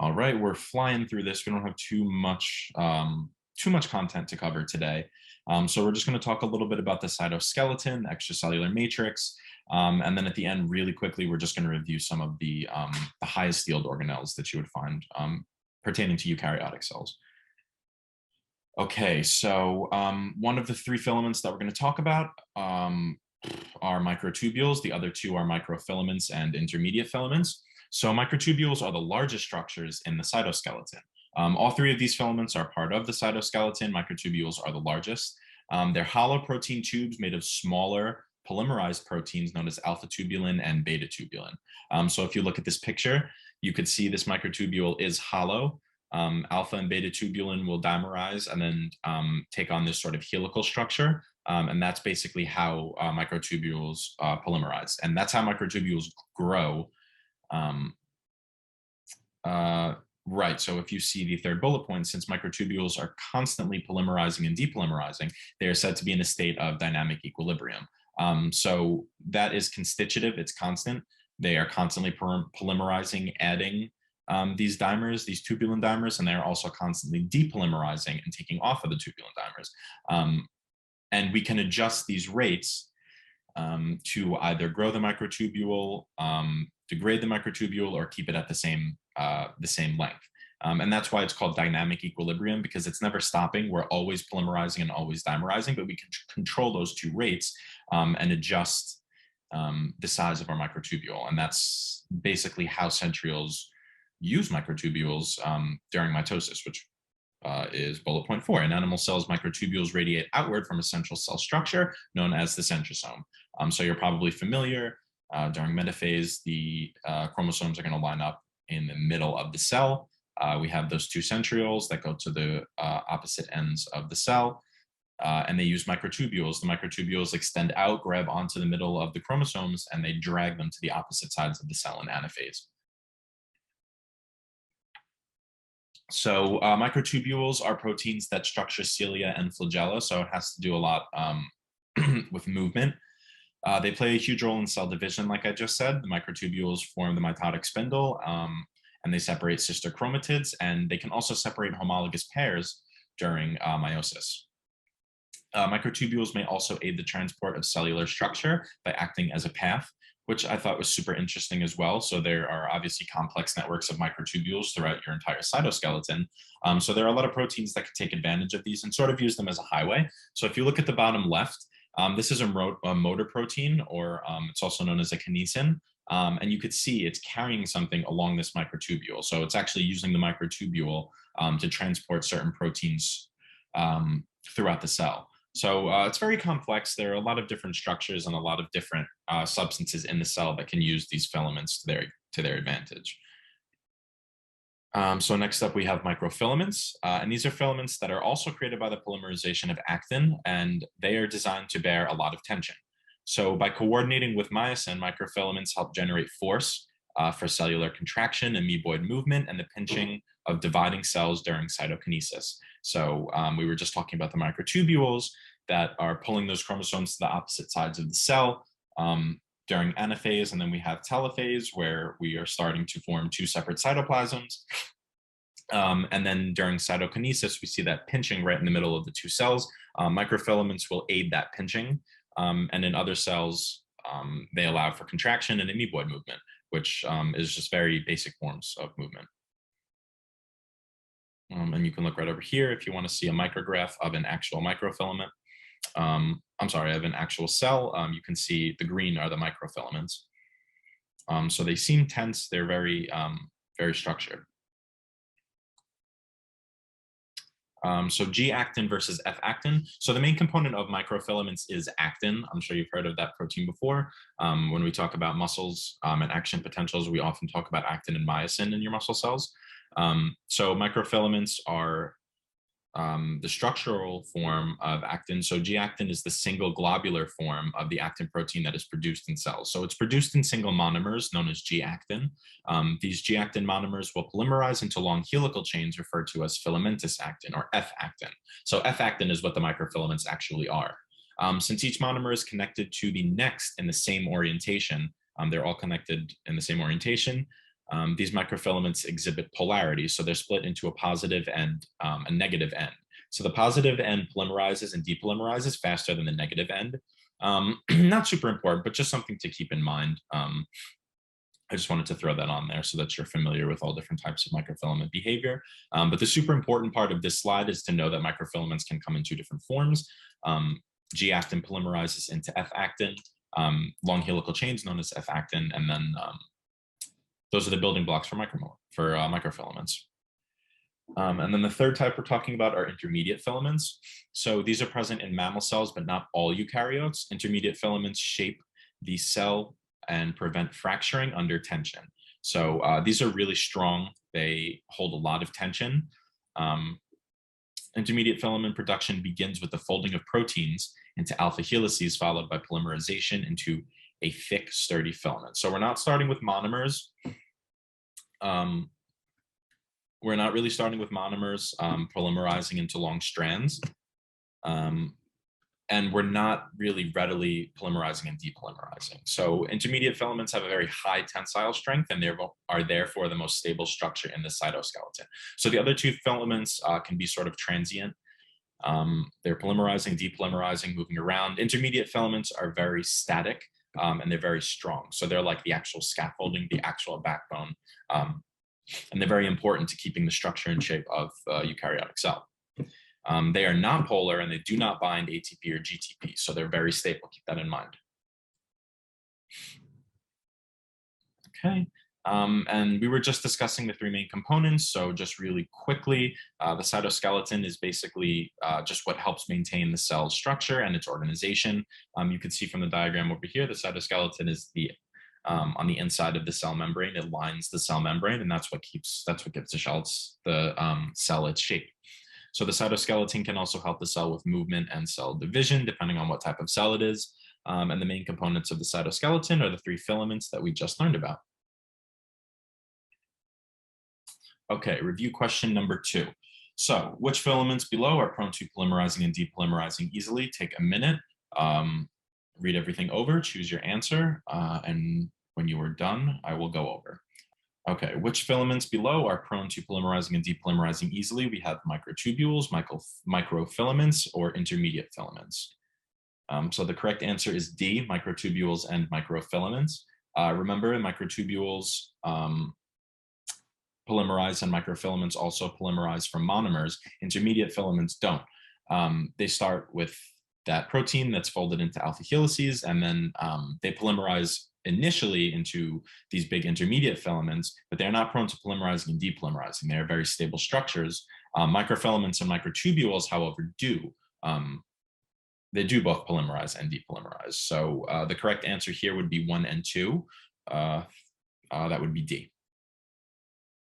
All right, we're flying through this. We don't have too much content to cover today. So we're just going to talk a little bit about the cytoskeleton, extracellular matrix, and then at the end, really quickly, we're just going to review some of the highest yield organelles that you would find pertaining to eukaryotic cells. Okay, so one of the three filaments that we're going to talk about are microtubules. The other two are microfilaments and intermediate filaments. So microtubules are the largest structures in the cytoskeleton. All three of these filaments are part of the cytoskeleton. Microtubules are the largest. They're hollow protein tubes made of smaller polymerized proteins known as alpha tubulin and beta tubulin. So if you look at this picture, you could see this microtubule is hollow. Alpha and beta tubulin will dimerize and then take on this sort of helical structure. And that's basically how microtubules polymerize. And that's how microtubules grow. Right, so if you see the third bullet point, since microtubules are constantly polymerizing and depolymerizing, they are said to be in a state of dynamic equilibrium. So that is constitutive, it's constant. They are constantly polymerizing, adding these dimers, these tubulin dimers, and they're also constantly depolymerizing and taking off of the tubulin dimers. And we can adjust these rates to either grow the microtubule, degrade the microtubule, or keep it at the same length. And that's why it's called dynamic equilibrium, because it's never stopping. We're always polymerizing and always dimerizing, but we can control those two rates and adjust the size of our microtubule. And that's basically how centrioles use microtubules during mitosis, which is bullet point 4. In animal cells, microtubules radiate outward from a central cell structure known as the centrosome. So you're probably familiar. During metaphase, the chromosomes are going to line up in the middle of the cell. We have those two centrioles that go to the opposite ends of the cell, and they use microtubules. The microtubules extend out, grab onto the middle of the chromosomes, and they drag them to the opposite sides of the cell in anaphase. So microtubules are proteins that structure cilia and flagella, so it has to do a lot with movement. They play a huge role in cell division, like I just said. The microtubules form the mitotic spindle, and they separate sister chromatids, and they can also separate homologous pairs during meiosis. Microtubules may also aid the transport of cellular structure by acting as a path, which I thought was super interesting as well. So there are obviously complex networks of microtubules throughout your entire cytoskeleton. So there are a lot of proteins that can take advantage of these and sort of use them as a highway. So if you look at the bottom left, this is a motor protein, or it's also known as a kinesin. And you could see it's carrying something along this microtubule. So it's actually using the microtubule to transport certain proteins throughout the cell. So it's very complex. There are a lot of different structures and a lot of different substances in the cell that can use these filaments to their advantage. So next up, we have microfilaments, and these are filaments that are also created by the polymerization of actin, and they are designed to bear a lot of tension. So by coordinating with myosin, microfilaments help generate force for cellular contraction, amoeboid movement, and the pinching of dividing cells during cytokinesis. So we were just talking about the microtubules that are pulling those chromosomes to the opposite sides of the cell during anaphase, and then we have telophase, where we are starting to form two separate cytoplasms. And then during cytokinesis, we see that pinching right in the middle of the two cells. Microfilaments will aid that pinching, and in other cells, they allow for contraction and amoeboid movement, which is just very basic forms of movement. And you can look right over here if you want to see a micrograph of an actual microfilament. I'm sorry, of an actual cell. You can see the green are the microfilaments. So they seem tense. They're very, very structured. So G-Actin versus F-Actin. So the main component of microfilaments is actin. I'm sure you've heard of that protein before. When we talk about muscles and action potentials, we often talk about actin and myosin in your muscle cells. So microfilaments are the structural form of actin. So G-actin is the single globular form of the actin protein that is produced in cells. So it's produced in single monomers known as G-actin. These G-actin monomers will polymerize into long helical chains referred to as filamentous actin or F-actin. So F-actin is what the microfilaments actually are. Since each monomer is connected to the next in the same orientation, they're all connected in the same orientation. These microfilaments exhibit polarity, so they're split into a positive and a negative end. So the positive end polymerizes and depolymerizes faster than the negative end. Not super important, but just something to keep in mind. I just wanted to throw that on there so that you're familiar with all different types of microfilament behavior. But the super important part of this slide is to know that microfilaments can come in two different forms. G-Actin polymerizes into F-Actin, long helical chains known as F-Actin, and then those are the building blocks for microfilaments. And then the third type we're talking about are intermediate filaments. So these are present in mammal cells, but not all eukaryotes. Intermediate filaments shape the cell and prevent fracturing under tension. So these are really strong. They hold a lot of tension. Intermediate filament production begins with the folding of proteins into alpha helices, followed by polymerization into a thick, sturdy filament. So we're not starting with monomers. We're not really starting with monomers polymerizing into long strands. And we're not really readily polymerizing and depolymerizing. So intermediate filaments have a very high tensile strength and are therefore the most stable structure in the cytoskeleton. So the other two filaments can be sort of transient. They're polymerizing, depolymerizing, moving around. Intermediate filaments are very static and they're very strong. So they're like the actual scaffolding, the actual backbone. And they're very important to keeping the structure and shape of a eukaryotic cell. They are non-polar and they do not bind ATP or GTP, so they're very stable. Keep that in mind. Okay, and we were just discussing the three main components, so just really quickly, the cytoskeleton is basically just what helps maintain the cell's structure and its organization. You can see from the diagram over here, the cytoskeleton is on the inside of the cell membrane. It lines the cell membrane, and that's what gives the cell its shape. So the cytoskeleton can also help the cell with movement and cell division, depending on what type of cell it is. And the main components of the cytoskeleton are the three filaments that we just learned about. Okay, review question number 2. So which filaments below are prone to polymerizing and depolymerizing easily? Take a minute, read everything over, choose your answer, and when you are done, I will go over. Okay, which filaments below are prone to polymerizing and depolymerizing easily? We have microtubules, microfilaments, or intermediate filaments. So the correct answer is D, microtubules and microfilaments. Remember, microtubules polymerize and microfilaments also polymerize from monomers. Intermediate filaments don't. They start with that protein that's folded into alpha helices, and then they polymerize initially into these big intermediate filaments, but they're not prone to polymerizing and depolymerizing. They're very stable structures. Microfilaments and microtubules, however, do. They do both polymerize and depolymerize. So the correct answer here would be 1 and 2. That would be D.